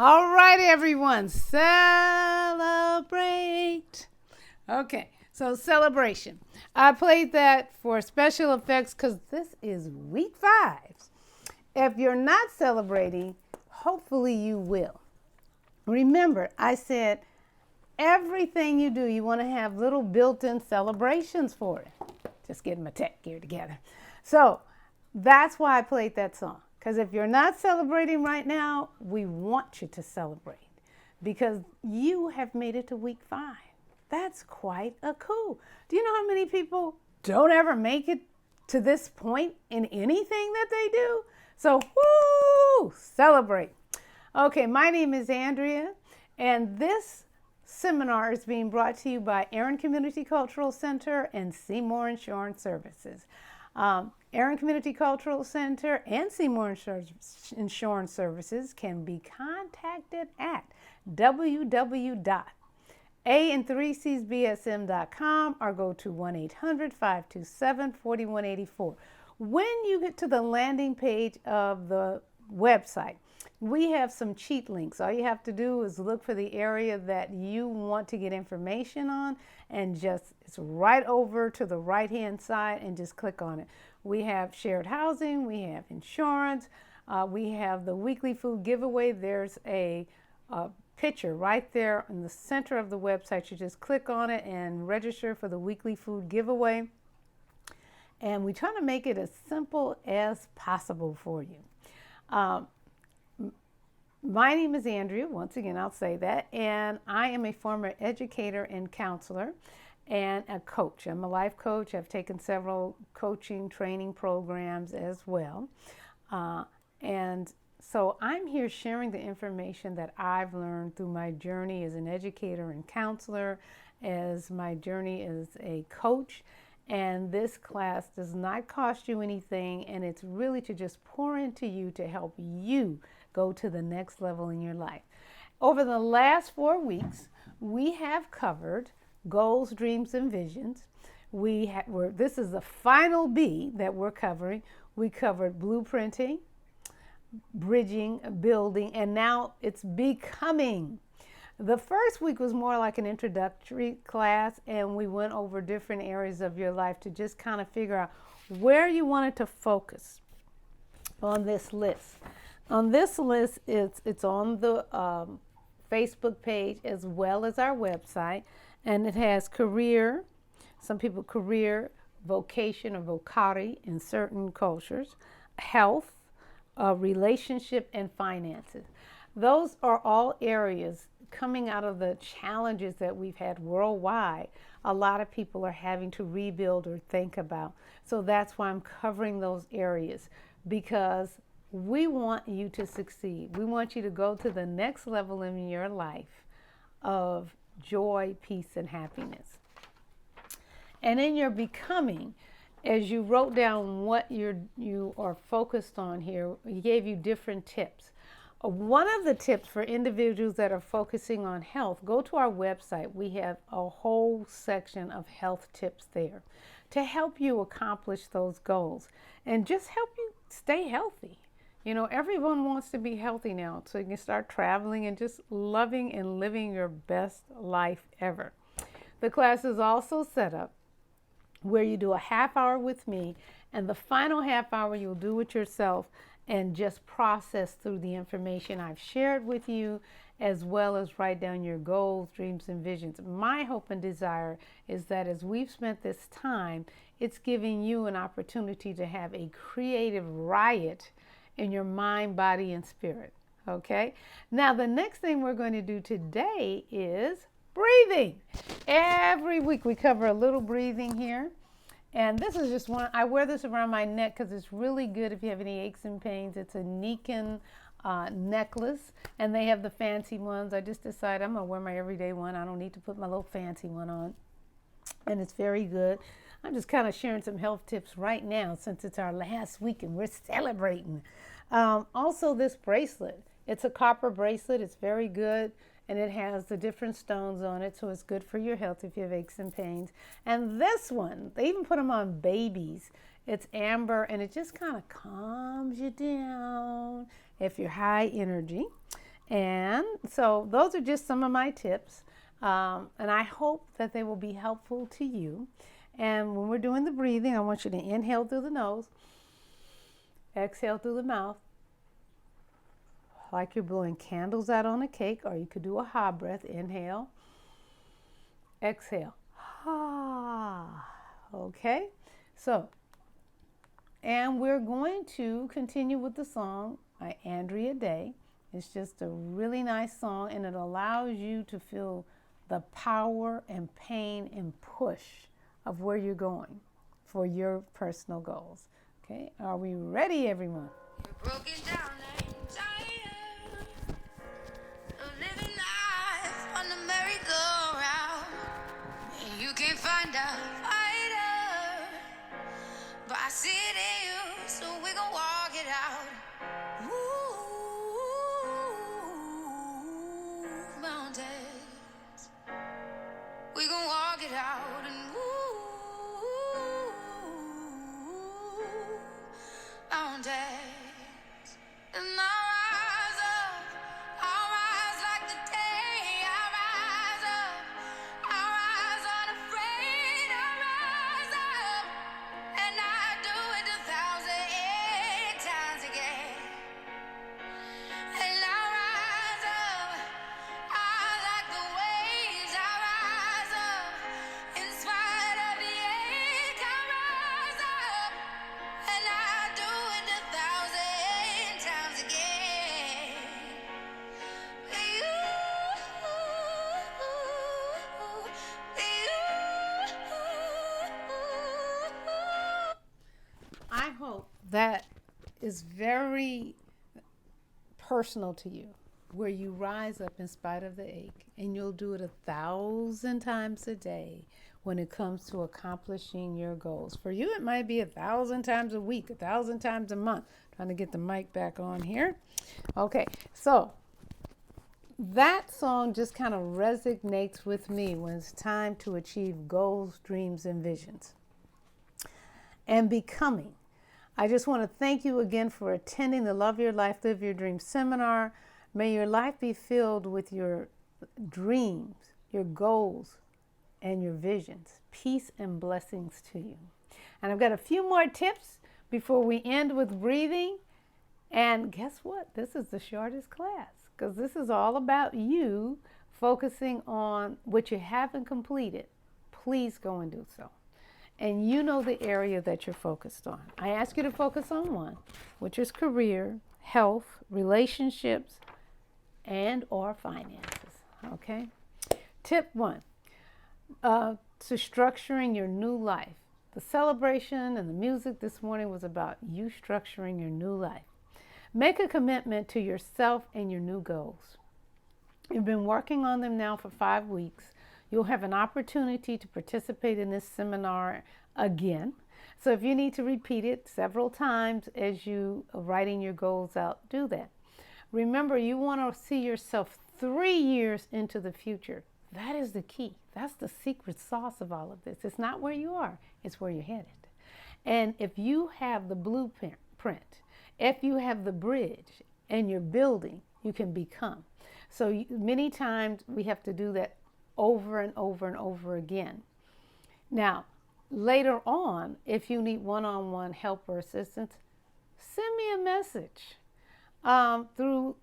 All right, everyone, celebrate. Okay, so celebration. I played that for special effects because this is week 5. If you're not celebrating, hopefully you will. Remember, I said everything you do, you want to have little built-in celebrations for it. Just getting my tech gear together. So that's why I played that song. Because if you're not celebrating right now, we want you to celebrate because you have made it to week 5. That's quite a coup. Do you know how many people don't ever make it to this point in anything that they do? So, woo, celebrate. Okay, my name is Andrea, and this seminar is being brought to you by Aaron Community Cultural Center and Seymour Insurance Services. Aaron Community Cultural Center and Seymour Insurance Services can be contacted at www.a3csbsm.com or go to 1-800-527-4184. When you get to the landing page of the website, we have some cheat links. All you have to do is look for the area that you want to get information on and it's right over to the right hand side and just click on it. We have shared housing, we have insurance, we have the weekly food giveaway. There's a picture right there in the center of the website. You just click on it and register for the weekly food giveaway. And we try to make it as simple as possible for you. My name is Andrea, once again I'll say that, and I am a former educator and counselor and a coach. I'm a life coach. I've taken several coaching training programs as well. And so I'm here sharing the information that I've learned through my journey as an educator and counselor, as my journey as a coach. And this class does not cost you anything, and it's really to just pour into you to help you go to the next level in your life. Over the last 4 weeks, we have covered goals, dreams, and visions. This is the final B that we're covering. We covered blueprinting, bridging, building, and now it's becoming. The first week was more like an introductory class, and we went over different areas of your life to just kind of figure out where you wanted to focus on this list. On this list, it's on the Facebook page as well as our website, and it has career, some people career, vocation or vocari in certain cultures, health, relationship, and finances. Those are all areas coming out of the challenges that we've had worldwide. A lot of people are having to rebuild or think about. So that's why I'm covering those areas, because we want you to succeed. We want you to go to the next level in your life of joy, peace, and happiness. And in your becoming, as you wrote down what you are focused on here, he gave you different tips. One of the tips for individuals that are focusing on health, go to our website. We have a whole section of health tips there to help you accomplish those goals and just help you stay healthy. You know, everyone wants to be healthy now, so you can start traveling and just loving and living your best life ever. The class is also set up where you do a half hour with me, and the final half hour you'll do it yourself and just process through the information I've shared with you, as well as write down your goals, dreams, and visions. My hope and desire is that as we've spent this time, it's giving you an opportunity to have a creative riot in your mind, body, and spirit. Okay? Now, the next thing we're going to do today is breathing. Every week we cover a little breathing here. And this is just one, I wear this around my neck because it's really good if you have any aches and pains. It's a Nikan necklace, and they have the fancy ones. I just decided I'm going to wear my everyday one. I don't need to put my little fancy one on. And it's very good. I'm just kind of sharing some health tips right now since it's our last week and we're celebrating. Also, this bracelet. It's a copper bracelet. It's very good. And it has the different stones on it, so it's good for your health if you have aches and pains. And this one, they even put them on babies. It's amber, and it just kind of calms you down if you're high energy. And so those are just some of my tips. And I hope that they will be helpful to you. And when we're doing the breathing, I want you to inhale through the nose, exhale through the mouth, like you're blowing candles out on a cake, or you could do a ha breath. Inhale, exhale, ha. Okay, so, and we're going to continue with the song by Andrea Day. It's just a really nice song, and it allows you to feel the power and pain and push of where you're going for your personal goals. Okay, are we ready, everyone? You're broken down and tired of living life on the merry-go-round, and you can't find a fighter, but I see it in you, so we gon' walk it out. Move mountains, we gon' walk it out and move mountains. And I'll rise like the day. I'll rise unafraid. I'll rise up, and I do it 1,008 times again. And I'll rise up, I like the waves. I'll rise up, in spite of the ache. I'll rise up, and I do it 1,008 times again. I hope that is very personal to you, where you rise up in spite of the ache, and you'll do it 1,000 times a day when it comes to accomplishing your goals. For you, it might be 1,000 times a week, 1,000 times a month. Trying to get the mic back on here. Okay, so that song just kind of resonates with me when it's time to achieve goals, dreams, and visions. And becoming. I just want to thank you again for attending the Love Your Life, Live Your Dreams seminar. May your life be filled with your dreams, your goals, and your visions. Peace and blessings to you. And I've got a few more tips before we end with breathing. And guess what? This is the shortest class, because this is all about you focusing on what you haven't completed. Please go and do so. And you know the area that you're focused on. I ask you to focus on one, which is career, health, relationships, and or finances. Okay? Tip 1, to structuring your new life. The celebration and the music this morning was about you structuring your new life. Make a commitment to yourself and your new goals. You've been working on them now for 5 weeks. You'll have an opportunity to participate in this seminar again. So if you need to repeat it several times as you are writing your goals out, do that. Remember, you want to see yourself 3 years into the future. That is the key. That's the secret sauce of all of this. It's not where you are, it's where you're headed. And if you have the blueprint, if you have the bridge and you're building, you can become. So many times we have to do that over and over and over again. Now, later on, if you need one-on-one help or assistance, send me a message through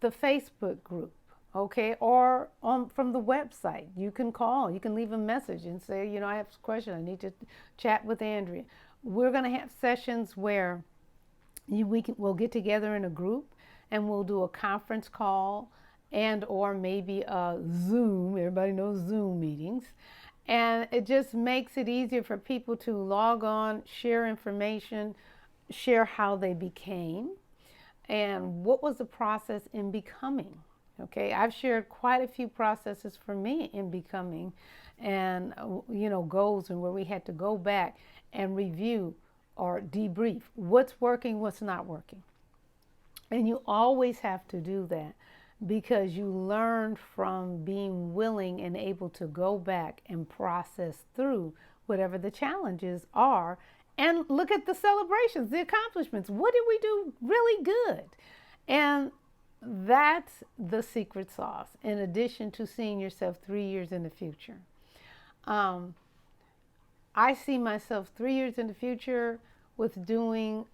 the Facebook group, okay, or from the website. You can call, you can leave a message and say, I have a question, I need to chat with Andrea. We're going to have sessions where we'll get together in a group and we'll do a conference call and or maybe a Zoom. Everybody knows Zoom meetings. And it just makes it easier for people to log on, share information, share how they became, and what was the process in becoming. Okay, I've shared quite a few processes for me in becoming and, goals, and where we had to go back and review or debrief what's working, what's not working. And you always have to do that, because you learn from being willing and able to go back and process through whatever the challenges are and look at the celebrations, the accomplishments. What did we do really good? And That's the secret sauce, in addition to seeing yourself 3 years in the future. Um, I see myself 3 years in the future with doing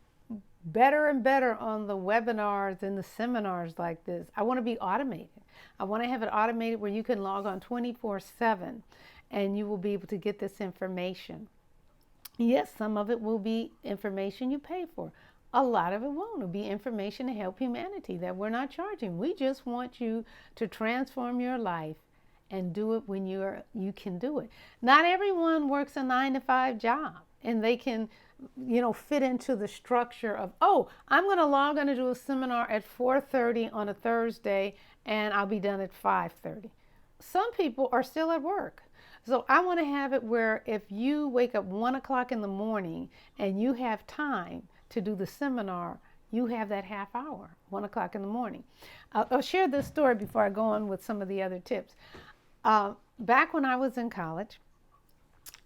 better and better on the webinars and the seminars like this. I want to be automated. I want to have it automated where you can log on 24/7 and you will be able to get this information. Yes, some of it will be information you pay for. A lot of it won't. It'll be information to help humanity that we're not charging. We just want you to transform your life and do it when you can do it. Not everyone works a 9 to 5 job and they can, fit into the structure of, oh, I'm going to log on to do a seminar at 4:30 on a Thursday and I'll be done at 5:30. Some people are still at work. So I want to have it where if you wake up 1 o'clock in the morning and you have time to do the seminar, you have that half hour, 1 o'clock in the morning. I'll share this story before I go on with some of the other tips. Back when I was in college,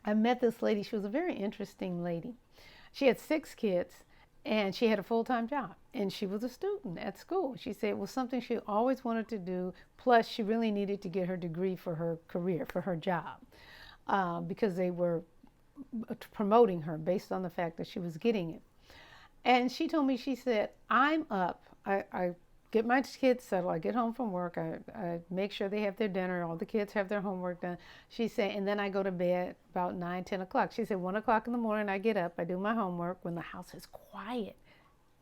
I met this lady. She was a very interesting lady. She had 6 kids and she had a full-time job and she was a student at school. She said it was something she always wanted to do, plus she really needed to get her degree for her career, for her job, because they were promoting her based on the fact that she was getting it. And she told me, she said, I'm up, I get my kids settled, I get home from work, I make sure they have their dinner, all the kids have their homework done. She said, and then I go to bed about 9, 10 o'clock. She said, 1 o'clock in the morning, I get up, I do my homework when the house is quiet.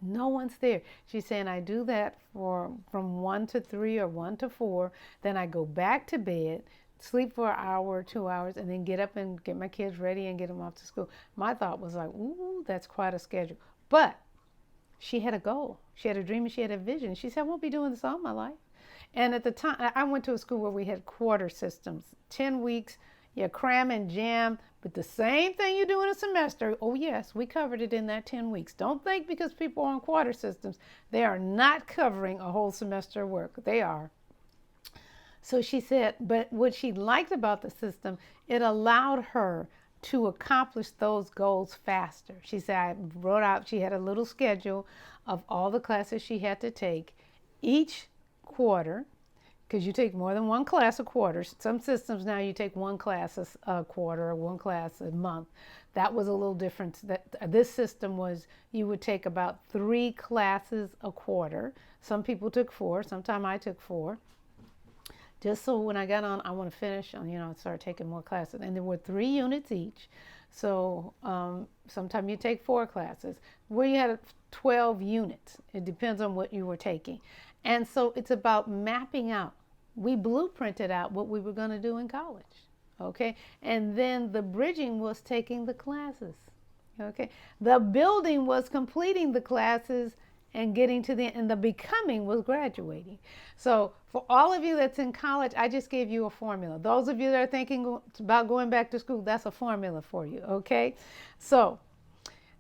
No one's there. She's saying I do that from 1 to 3 or 1 to 4. Then I go back to bed, sleep for an hour or 2 hours, and then get up and get my kids ready and get them off to school. My thought was like, ooh, that's quite a schedule. But she had a goal. She had a dream and she had a vision. She said, I won't be doing this all my life. And at the time, I went to a school where we had quarter systems, 10 weeks, you cram and jam, but the same thing you do in a semester. Oh, yes, we covered it in that 10 weeks. Don't think because people are on quarter systems, they are not covering a whole semester of work. They are. So she said, but what she liked about the system, it allowed her to accomplish those goals faster. She said, I wrote out, she had a little schedule of all the classes she had to take each quarter, because you take more than one class a quarter. Some systems now you take one class a quarter or one class a month. That was a little different. This system was you would take about 3 classes a quarter. Some people took 4. Sometimes I took 4. Just so when I got on, I want to finish, start taking more classes. And there were 3 units each. So sometimes you take 4 classes. Where you had 12 units. It depends on what you were taking. And so it's about mapping out. We blueprinted out what we were going to do in college. Okay. And then the bridging was taking the classes. Okay. The building was completing the classes and getting to the end, and the becoming was graduating. So for all of you that's in college, I just gave you a formula. Those of you that are thinking about going back to school, that's a formula for you, okay? So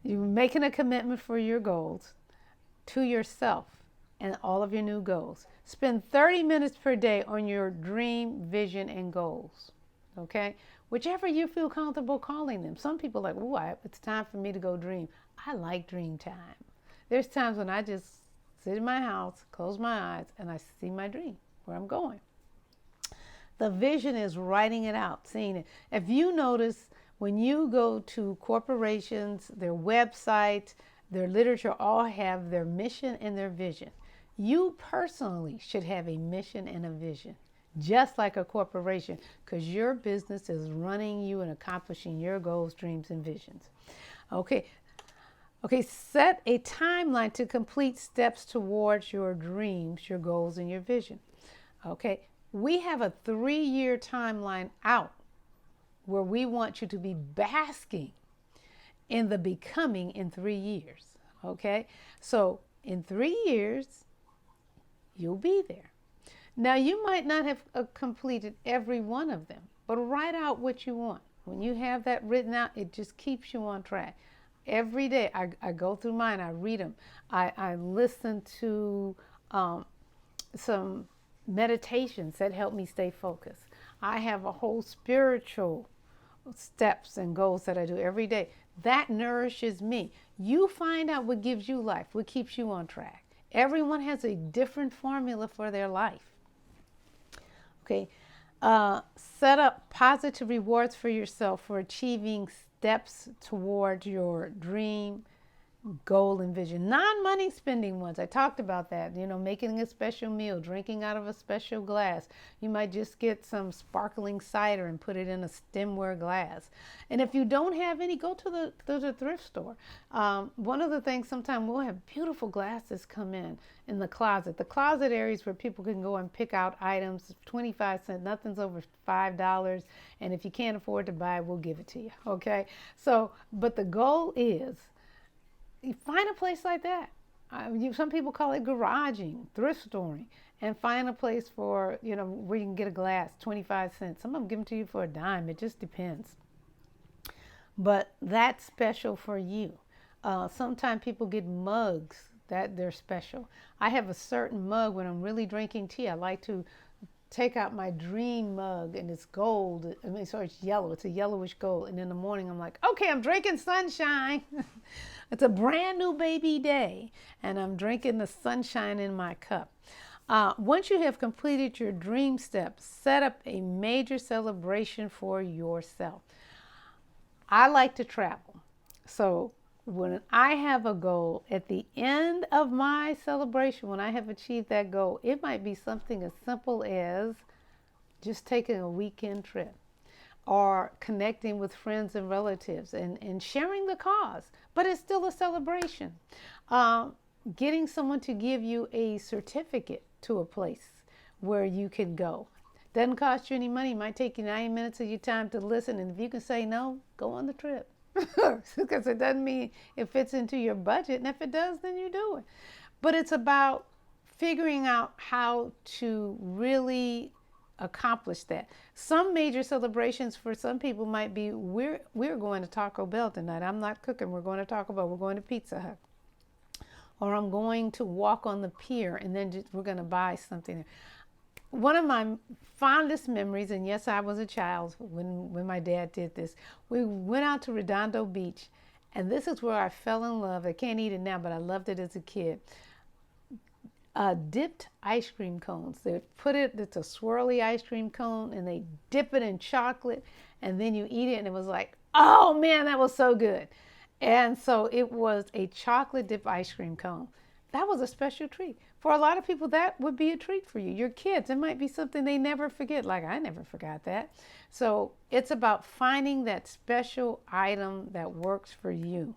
you're making a commitment for your goals to yourself and all of your new goals. Spend 30 minutes per day on your dream, vision, and goals, okay? Whichever you feel comfortable calling them. Some people are like, ooh, it's time for me to go dream. I like dream time. There's times when I just sit in my house, close my eyes, and I see my dream, where I'm going. The vision is writing it out, seeing it. If you notice, when you go to corporations, their websites, their literature all have their mission and their vision. You personally should have a mission and a vision, just like a corporation, because your business is running you and accomplishing your goals, dreams, and visions. Okay, set a timeline to complete steps towards your dreams, your goals, and your vision. Okay, we have a 3-year timeline out where we want you to be basking in the becoming in 3 years. Okay, so in 3 years, you'll be there. Now, you might not have completed every one of them, but write out what you want. When you have that written out, it just keeps you on track. Every day I go through mine, I read them, I listen to some meditations that help me stay focused. I have a whole spiritual steps and goals that I do every day. That nourishes me. You find out what gives you life, what keeps you on track. Everyone has a different formula for their life. Okay. Set up positive rewards for yourself for achieving steps toward your dream, goal, and vision. Non-money spending ones. I talked about that. Making a special meal, drinking out of a special glass. You might just get some sparkling cider and put it in a stemware glass. And if you don't have any, go to the thrift store. One of the things, sometimes we'll have beautiful glasses come in the closet. The closet areas where people can go and pick out items, 25 cents, nothing's over $5. And if you can't afford to buy it, we'll give it to you. Okay? So, but the goal is, you find a place like that. Some people call it garaging, thrift storing, and find a place for, where you can get a glass, 25 cents. Some of them give them to you for a dime. It just depends. But that's special for you. Sometimes people get mugs that they're special. I have a certain mug when I'm really drinking tea. I like to take out my dream mug, and it's gold. It's yellow. It's a yellowish gold. And in the morning, I'm like, okay, I'm drinking sunshine. It's a brand new baby day, and I'm drinking the sunshine in my cup. Once you have completed your dream steps, set up a major celebration for yourself. I like to travel. So when I have a goal, at the end of my celebration, when I have achieved that goal, it might be something as simple as just taking a weekend trip, or connecting with friends and relatives and sharing the cause. But it's still a celebration. Getting someone to give you a certificate to a place where you can go. Doesn't cost you any money. It might take you 90 minutes of your time to listen. And if you can say no, go on the trip. Because it doesn't mean it fits into your budget. And if it does, then you do it. But it's about figuring out how to really accomplish that. Some major celebrations for some people might be, we're going to Taco Bell tonight. I'm not cooking. We're going to Taco Bell. We're going to Pizza Hut. Or I'm going to walk on the pier, and then we're going to buy something. One of my fondest memories, and yes, I was a child when my dad did this. We went out to Redondo Beach, and this is where I fell in love. I can't eat it now, but I loved it as a kid. Dipped ice cream cones. It's a swirly ice cream cone, and they dip it in chocolate, and then you eat it, and it was like, oh man, that was so good. And so it was a chocolate dip ice cream cone. That was a special treat. For a lot of people, that would be a treat for you. Your kids, it might be something they never forget. Like I never forgot that. So it's about finding that special item that works for you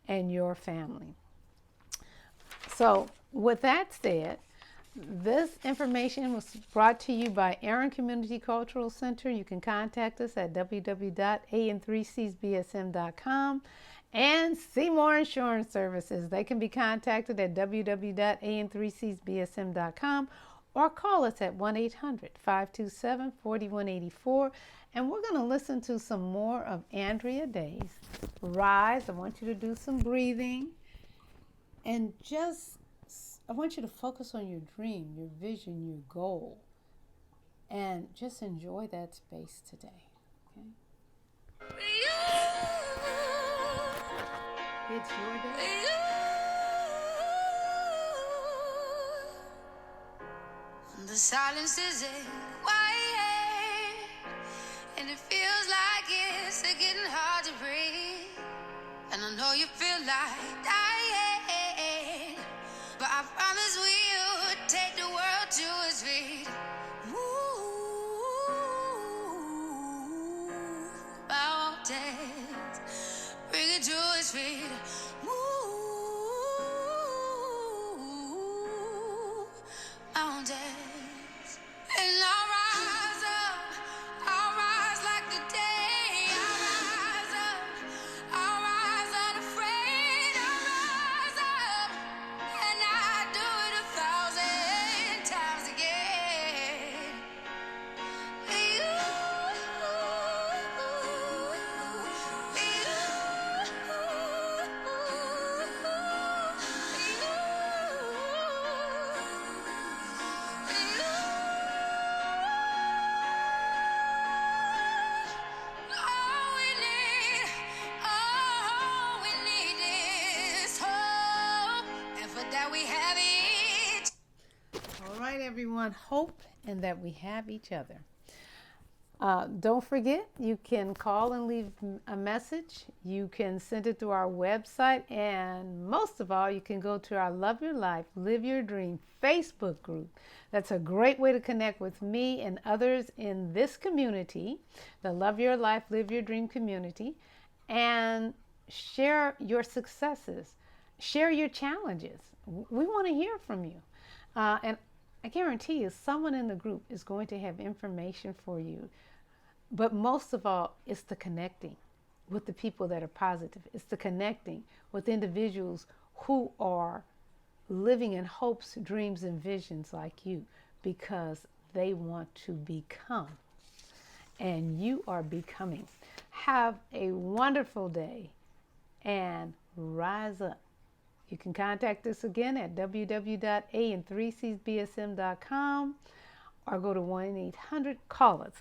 and your family. So with that said, this information was brought to you by Aaron Community Cultural Center. You can contact us at www.an3csbsm.com. And Seymour Insurance Services. They can be contacted at www.an3csbsm.com or call us at 1-800-527-4184. And we're going to listen to some more of Andrea Day's Rise. I want you to do some breathing. And I want you to focus on your dream, your vision, your goal. And just enjoy that space today. Okay? It's your day. The silence is quiet, and it feels like it's getting hard to breathe. And I know you feel like dying, but I promise we'll take the world to its feet. Move mountains, bring it to its feet. Mountains, and I'll rise up, I'll rise like the day. I'll rise up, I'll rise unafraid. I'll on hope and that we have each other. Don't forget, you can call and leave a message. You can send it through our website. And most of all, you can go to our Love Your Life, Live Your Dream Facebook group. That's a great way to connect with me and others in this community, the Love Your Life, Live Your Dream community, and share your successes, share your challenges. We want to hear from you. And I guarantee you, someone in the group is going to have information for you. But most of all, it's the connecting with the people that are positive. It's the connecting with individuals who are living in hopes, dreams, and visions like you, because they want to become. And you are becoming. Have a wonderful day and rise up. You can contact us again at www.a3csbsm.com or go to 1-800, call us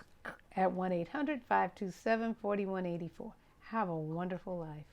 at 1-800-527-4184. Have a wonderful life.